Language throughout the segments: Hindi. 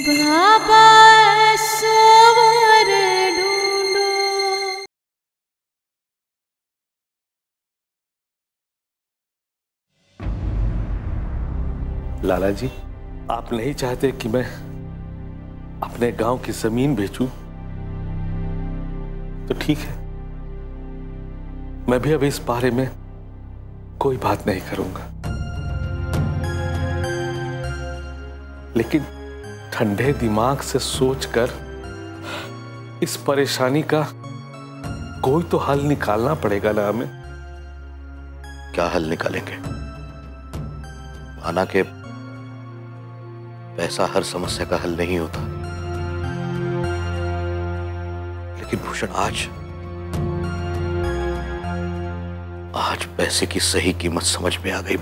बाबा सवर ढूंढो। लाला जी, आप नहीं चाहते कि मैं अपने गांव की जमीन बेचूं तो ठीक है, मैं भी अब इस बारे में कोई बात नहीं करूंगा। लेकिन ठंडे दिमाग से सोचकर इस परेशानी का कोई तो हल निकालना पड़ेगा ना हमें। क्या हल निकालेंगे? माना कि पैसा हर समस्या का हल नहीं होता, लेकिन भूषण आज पैसे की सही कीमत समझ में आ गई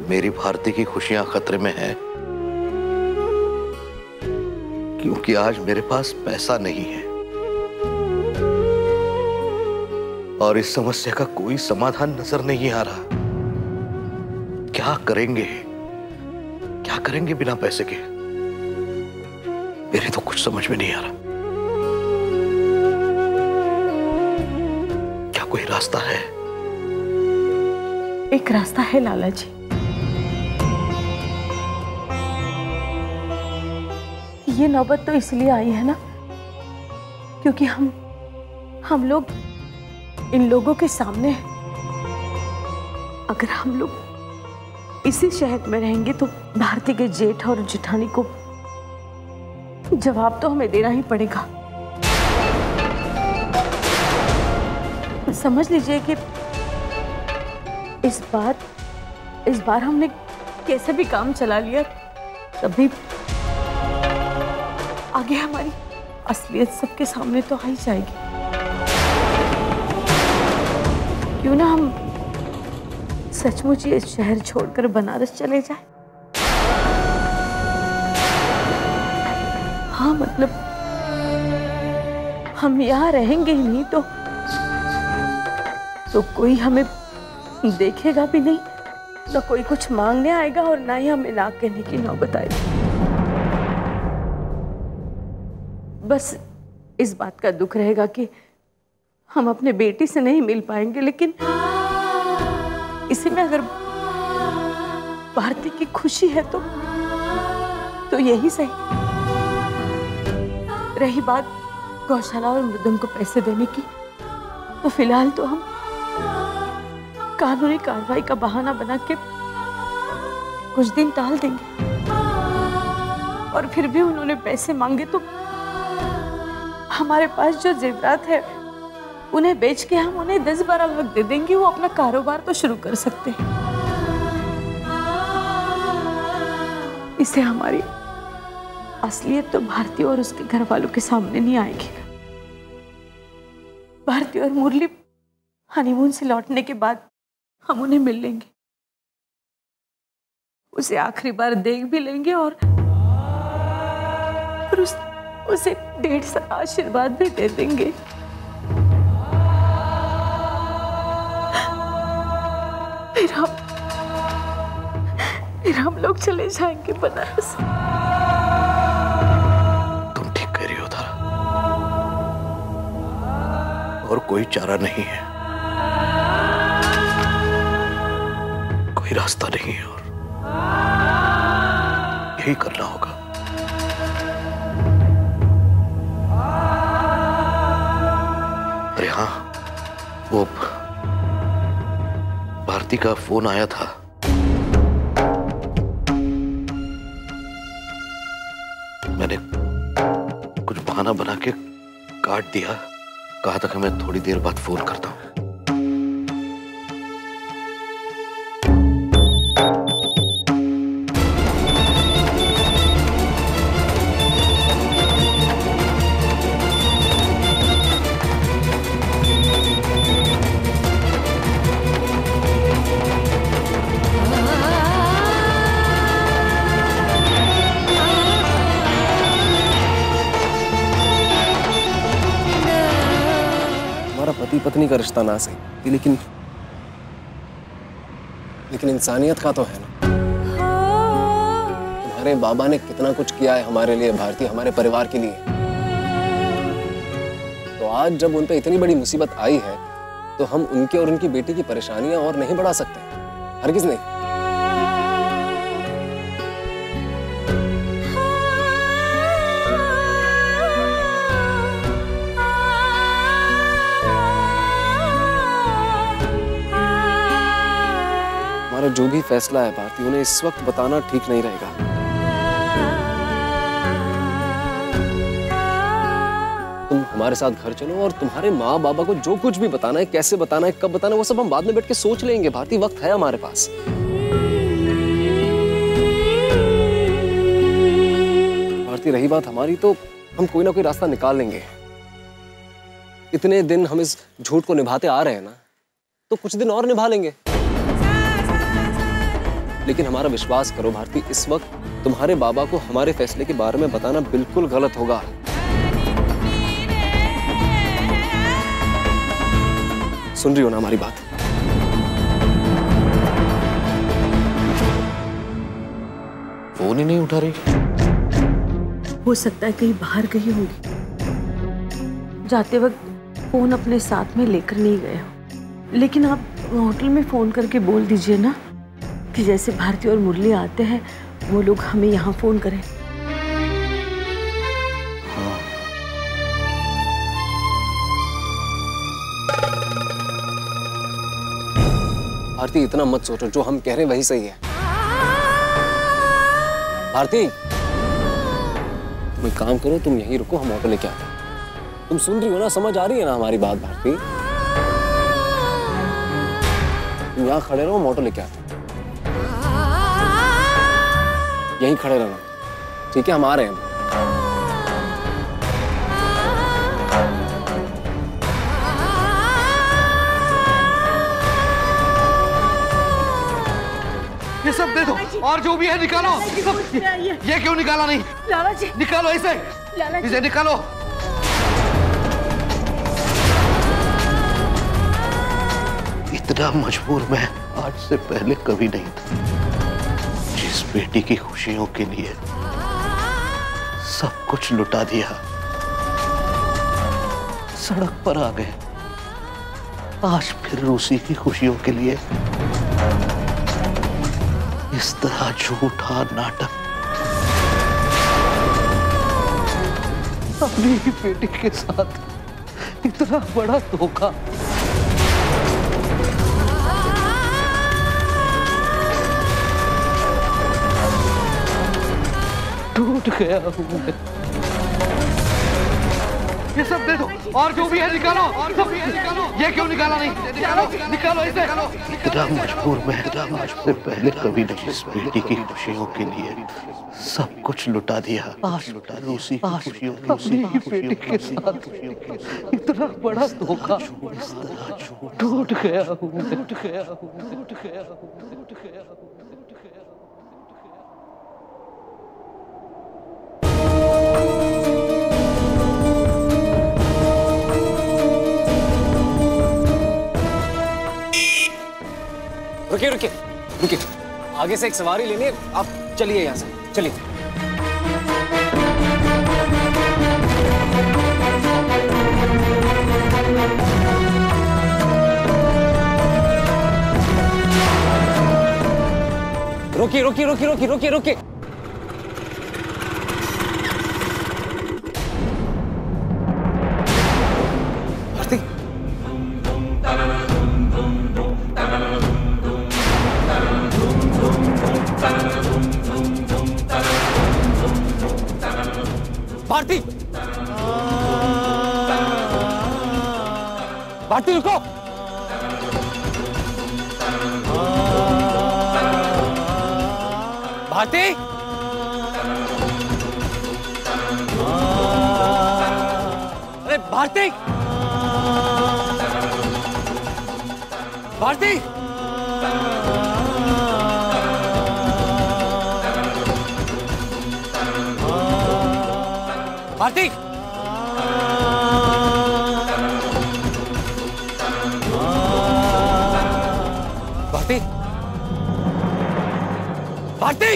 मेरी भारती की खुशियां खतरे में हैं, क्योंकि आज मेरे पास पैसा नहीं है और इस समस्या का कोई समाधान नजर नहीं आ रहा। क्या करेंगे बिना पैसे के? मेरे तो कुछ समझ में नहीं आ रहा। क्या कोई रास्ता है? एक रास्ता है लाला जी। ये नौबत तो इसलिए आई है ना क्योंकि हम लोग इन लोगों के सामने हैं। अगर हम लोग इसी शहर में रहेंगे तो भारती के जेठ और जेठानी को जवाब तो हमें देना ही पड़ेगा। समझ लीजिए कि इस बार हमने कैसे भी काम चला लिया, तभी आगे हमारी असलियत सबके सामने तो आ ही जाएगी। क्यों ना हम सचमुच ये शहर छोड़कर बनारस चले जाएं? हाँ, मतलब हम यहाँ रहेंगे ही नहीं तो कोई हमें देखेगा भी नहीं, ना कोई कुछ मांगने आएगा और ना ही हमें ना कहने की नौबत आएगी। बस इस बात का दुख रहेगा कि हम अपने बेटी से नहीं मिल पाएंगे, लेकिन इसी में अगर भारती की खुशी है तो यही सही। रही बात गौशाला और मृदंग को पैसे देने की, तो फिलहाल तो हम कानूनी कार्रवाई का बहाना बना के कुछ दिन टाल देंगे। और फिर भी उन्होंने पैसे मांगे तो हमारे पास जो जेवरात है उन्हें बेच के हम उन्हें 10-12 लाख दे देंगे। वो अपना कारोबार तो शुरू कर सकते हैं। इससे हमारी असलियत तो भारती और उसके घर वालों के सामने नहीं आएगी। भारती और मुरली हनीमून से लौटने के बाद हम उन्हें मिल लेंगे, उसे आखिरी बार देख भी लेंगे और उसे ढेर सारा आशीर्वाद भी दे देंगे। फिर हम लोग चले जाएंगे बनारस। तुम ठीक कह रही हो तारा, और कोई चारा नहीं है, कोई रास्ता नहीं है और यही करना होगा। अरे हाँ, वो भारती का फोन आया था। मैंने कुछ बहाना बना के काट दिया, कहा था कि मैं थोड़ी देर बाद फोन करता हूं। पति पत्नी का रिश्ता ना सही, लेकिन इंसानियत का तो है ना। तुम्हारे बाबा ने कितना कुछ किया है हमारे लिए भारती, हमारे परिवार के लिए। तो आज जब उन पे इतनी बड़ी मुसीबत आई है तो हम उनके और उनकी बेटी की परेशानियां और नहीं बढ़ा सकते, हरगिज नहीं। हमारा जो भी फैसला है भारती, उन्हें इस वक्त बताना ठीक नहीं रहेगा। तुम हमारे साथ घर चलो और तुम्हारे माँ बाबा को जो कुछ भी बताना है, कैसे बताना है, कब बताना है, वो सब हम बाद में बैठ के सोच लेंगे भारती, वक्त है हमारे पास। भारती रही बात हमारी, तो हम कोई ना कोई रास्ता निकाल लेंगे। इतने दिन हम इस झूठ को निभाते आ रहे हैं ना, तो कुछ दिन और निभा लेंगे। लेकिन हमारा विश्वास करो भारती, इस वक्त तुम्हारे बाबा को हमारे फैसले के बारे में बताना बिल्कुल गलत होगा। सुन रही हो ना हमारी बात? फोन ही नहीं उठा रही। हो सकता है कहीं बाहर गई होगी, जाते वक्त फोन अपने साथ में लेकर नहीं गए हो। लेकिन आप होटल में फोन करके बोल दीजिए ना कि जैसे भारती और मुरली आते हैं वो लोग हमें यहाँ फोन करें। हाँ। भारती इतना मत सोचो, जो हम कह रहे हैं वही सही है। भारती तुम एक काम करो, तुम यहीं रुको, हम ऑटो लेके आते हैं। तुम सुन रही हो ना, समझ आ रही है ना हमारी बात भारती? तुम यहाँ खड़े रहो, हम ऑटो लेके आते हैं। यहीं खड़े रहना, ठीक है? हम आ रहे हैं। ये सब दे दो और जो भी है निकालो। ये क्यों निकाला नहीं? लाला जी निकालो इसे, इसे निकालो। इतना मजबूर मैं आज से पहले कभी नहीं था। जिस बेटी की खुशियों के लिए सब कुछ लुटा दिया, सड़क पर आ गए। आज फिर उसी की खुशियों के लिए इस तरह झूठा नाटक, अपनी ही बेटी के साथ इतना बड़ा धोखा। टूट गया हूं मैं। ये सब दे दो और जो भी है निकालो, और जो भी है निकालो। ये क्यों निकाला नहीं? निकालो इसे। इतना मजबूर मैं आज से पहले कभी नहीं। इस बेटी की खुशियों के लिए सब कुछ लुटा दिया। आज लुटा उसी खुशियों, अपनी ही बेटी के साथ इतना बड़ा धोखा। टूट गया हूं मैं, टूट गया हूं, टूट गया हूं, टूट गया हूं। रुकिए रुकिए रुकिए, आगे से एक सवारी लेनी है, आप चलिए यहाँ से, चलिए। रुकिए रुकिए रुकिए रुकिए रुकिए रुकिए। भारती, भारती, भारती रुको। भारती, अरे भारती, भारती, भारती, भारती, भारती,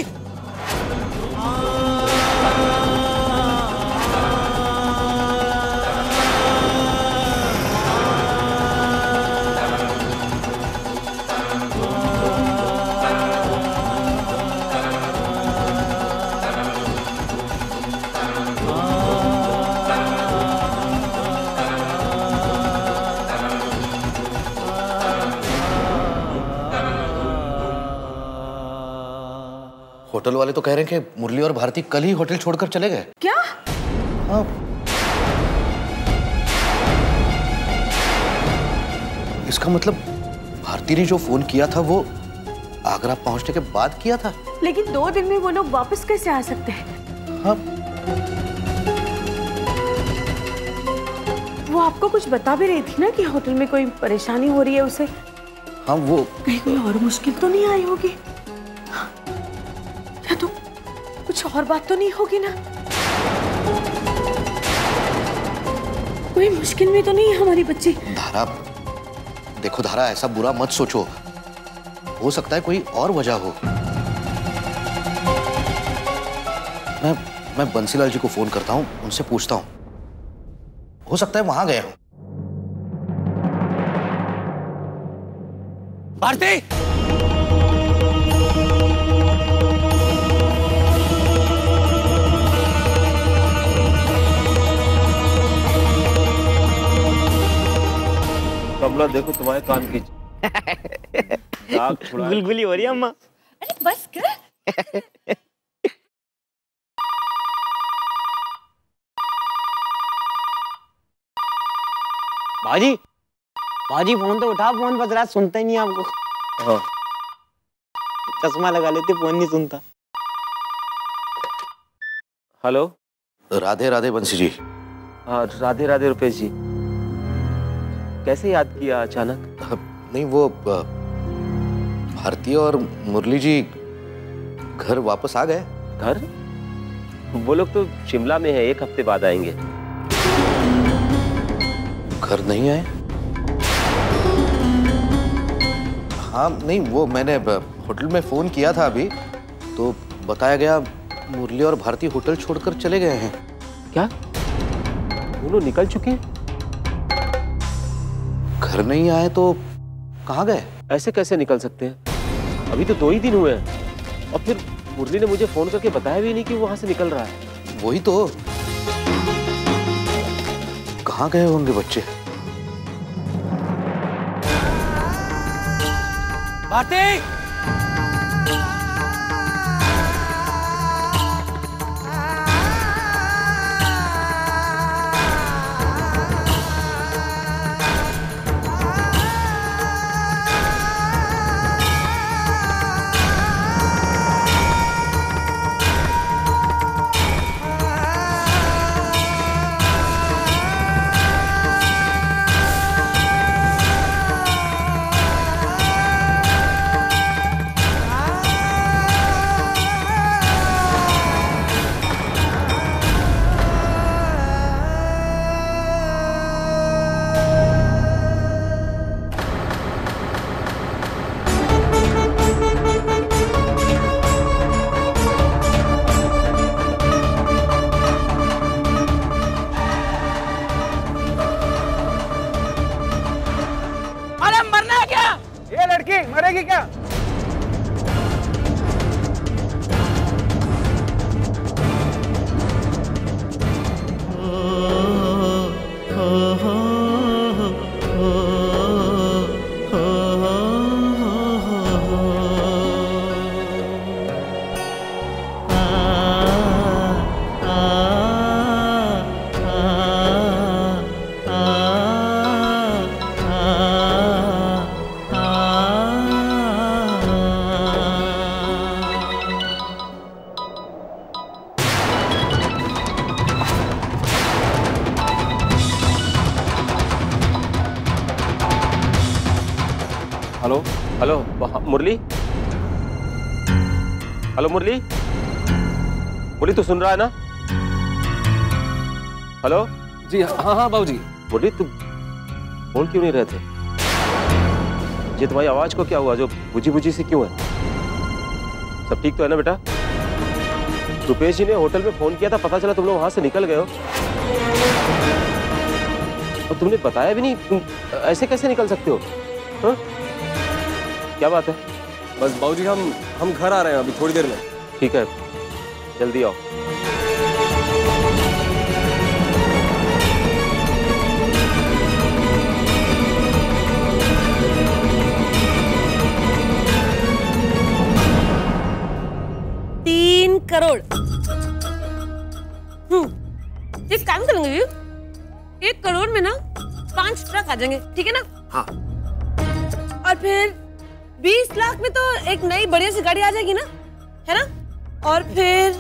होटल वाले तो कह रहे हैं कि मुरली और भारती कल ही होटल छोड़कर चले गए। क्या? हाँ। इसका मतलब भारती ने जो फोन किया था वो आगरा पहुंचने के बाद किया था। लेकिन 2 दिन में वो लोग वापस कैसे आ सकते हैं? हाँ। वो आपको कुछ बता भी रही थी ना कि होटल में कोई परेशानी हो रही है उसे। हाँ वो कहीं कोई और मुश्किल तो नहीं आई होगी? या तो कुछ और बात तो नहीं होगी ना? कोई मुश्किल में तो नहीं है हमारी बच्ची? धारा, देखो धारा, ऐसा बुरा मत सोचो। हो सकता है कोई और वजह हो। मैं बंसीलाल जी को फोन करता हूँ, उनसे पूछता हूँ। हो सकता है वहां गए हो। भारती! कमला देखो तुम्हारे कान की गुलगुली हो रही है अम्मा। अरे बस कर। बाजी, बाजी फोन तो उठा, फोन बज रहा, सुनता ही नहीं आपको। हाँ। चश्मा लगा लेते, फोन नहीं सुनता। हेलो। राधे राधे बंसी जी। हाँ राधे राधे रुपेश जी। कैसे याद किया अचानक? नहीं वो भारती और मुरली जी घर वापस आ गए। घर? वो लोग तो शिमला में है, 1 हफ्ते बाद आएंगे। घर नहीं आए? हाँ नहीं, वो मैंने होटल में फोन किया था अभी, तो बताया गया मुरली और भारती होटल छोड़कर चले गए हैं। क्या? दोनों निकल चुके हैं? घर नहीं आए तो कहाँ गए? ऐसे कैसे निकल सकते हैं? अभी तो 2 ही दिन हुए हैं। और फिर मुरली ने मुझे फोन करके बताया भी नहीं कि वो वहां से निकल रहा है। वही तो, कहाँ गए होंगे बच्चे? भारती! मरेगी क्या? हेलो हेलो मुरली। हेलो मुरली, मुरली तू सुन रहा है ना? हेलो। जी हाँ हाँ बाबूजी। मुरली तू बोल क्यों नहीं रहे थे? ये तुम्हारी आवाज को क्या हुआ जो बुझी बुझी सी क्यों है? सब ठीक तो है ना बेटा? रुपेश जी ने होटल पे फोन किया था, पता चला तुम लोग वहां से निकल गए हो और तुमने बताया भी नहीं। तुम ऐसे कैसे निकल सकते हो? हाँ? क्या बात है? बस बाबूजी हम घर आ रहे हैं अभी थोड़ी देर में। ठीक है, जल्दी आओ। करोड़। एक काम करेंगे जी, 1 करोड़ में ना 5 ट्रक आ जाएंगे, ठीक है ना? हाँ। और फिर 20 लाख में तो एक नई बढ़िया सी गाड़ी आ जाएगी ना, है ना? और फिर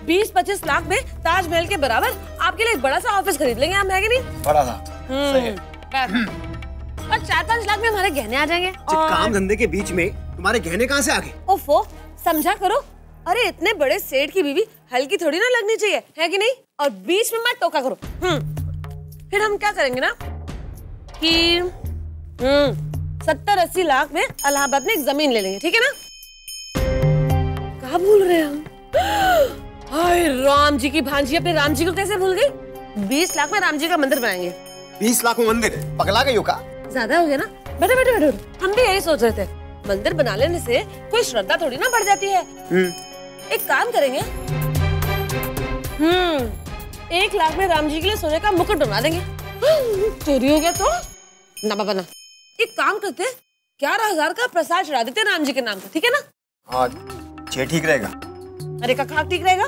20-25 लाख में ताजमहल के बराबर आपके लिए एक बड़ा सा ऑफिस खरीद लेंगे हम, है कि नहीं? बड़ा सा। सही है। और 4-5 लाख में हमारे गहने आ जाएंगे। और काम धंधे के बीच में तुम्हारे गहने कहाँ से आ गए? ओफो, समझा करो। अरे इतने बड़े सेठ की बीवी हल्की थोड़ी ना लगनी चाहिए, है कि नहीं? और बीच में मत टोका करो। फिर हम क्या करेंगे ना कि 70-80 लाख में इलाहाबाद में एक जमीन ले लेंगे, ठीक है ना? कहाँ भूल रहे हम? हाय राम जी की भांजी अपने राम जी को कैसे भूल गई? 20 लाख में राम जी का मंदिर बनाएंगे। 20 लाख में मंदिर? पगला गई हो का? ज्यादा हो गया ना? बैठो बैठो बैठो, हम भी यही सोच रहे थे। मंदिर बना लेने से कोई श्रद्धा थोड़ी ना बढ़ जाती है। एक काम करेंगे, 1 लाख में राम जी के लिए सोने का मुकुट बनवा देंगे। चोरी हो गया तो ना बाबा ना। एक काम करते, 11,000 का प्रसाद चढ़ा देते राम जी के नाम का, ठीक है ना? हाँ, ये ठीक रहेगा। अरे का ठीक रहेगा?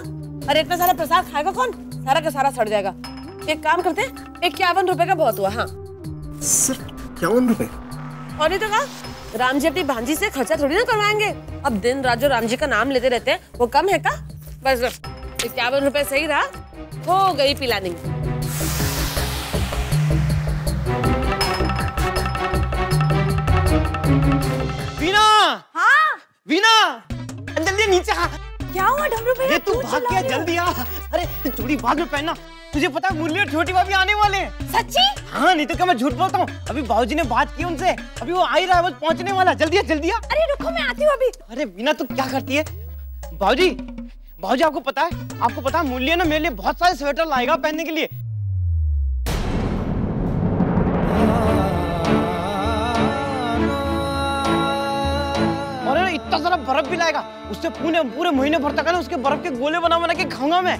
अरे इतना सारा प्रसाद खाएगा कौन? सारा का सारा सड़ जाएगा। एक काम करते, 51 रुपए का बहुत हुआ। हाँ, सिर्फ 51 रुपए? और नहीं तो कहा, राम जी अपनी भांजी से खर्चा थोड़ी ना करवाएंगे। अब दिन रात जो राम जी का नाम लेते रहते हैं वो कम है का? बस 51 रुपए सही रहा, हो गई प्लानिंग। वीना! हाँ, वीना! जल्दी नीचे आ। क्या हुआ डमरू भैया? ये तू भाग गया, जल्दी आ। अरे चूड़ी बाद में पहनना। तुझे पता है मुरली और छोटी भाभी आने वाले हैं। सच्ची? हाँ, नहीं तो क्या मैं झूठ बोलता हूँ। अभी बाबूजी ने बात की उनसे, अभी वो आ ही रहा है, बस पहुँचने वाला। जल्दी आ, जल्दी आ। अरे रुको, मैं आती हूँ अभी। अरे वीना तू क्या करती है? बाबूजी आपको पता है मुरली ना मेरे लिए बहुत सारे स्वेटर लाएगा पहनने के लिए। और ना इतना सारा बर्फ भी लाएगा, उससे पूरे महीने भर तक ना उसके बर्फ के गोले बना बना के खाऊंगा मैं।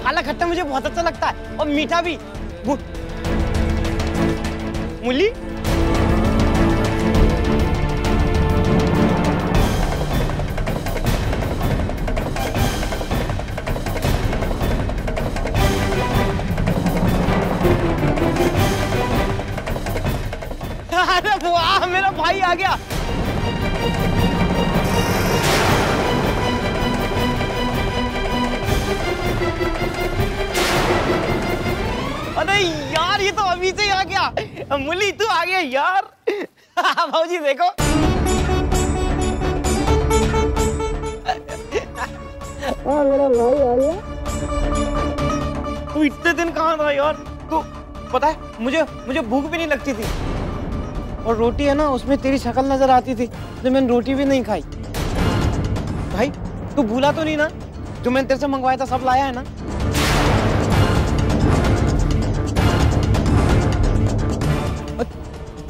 काला खट्टा मुझे बहुत अच्छा लगता है और मीठा भी। मुरली अरे वाह, मेरा भाई आ गया। अरे यार, ये तो अभी से ही आ गया। मुरली तू आ गया यार। भाऊजी देखो। मेरा भाई आ गया। तू इतने दिन कहाँ था यार? तू पता है मुझे भूख भी नहीं लगती थी, और रोटी है ना उसमें तेरी शक्ल नजर आती थी, तो मैंने रोटी भी नहीं खाई। भाई तू भूला तो नहीं ना? जो मैंने तेरे से मंगवाया था सब लाया है ना?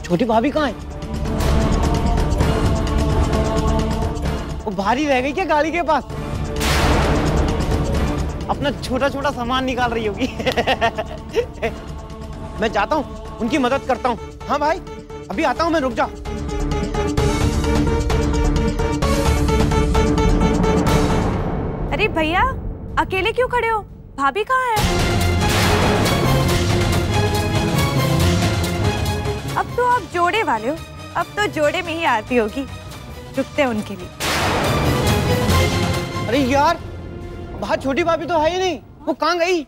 छोटी भाभी कहाँ है? वो भारी रह गई क्या गाड़ी के पास? अपना छोटा छोटा सामान निकाल रही होगी। मैं जाता हूँ, उनकी मदद करता हूँ। हाँ भाई, अभी आता हूँ मैं, रुक जा। अरे भैया, अकेले क्यों खड़े हो? भाभी कहाँ है? अब तो आप जोड़े वाले हो, अब तो जोड़े में ही आती होगी। रुकते हैं उनके लिए। अरे यार, बाहर छोटी भाभी तो है ही नहीं, वो कहाँ गई?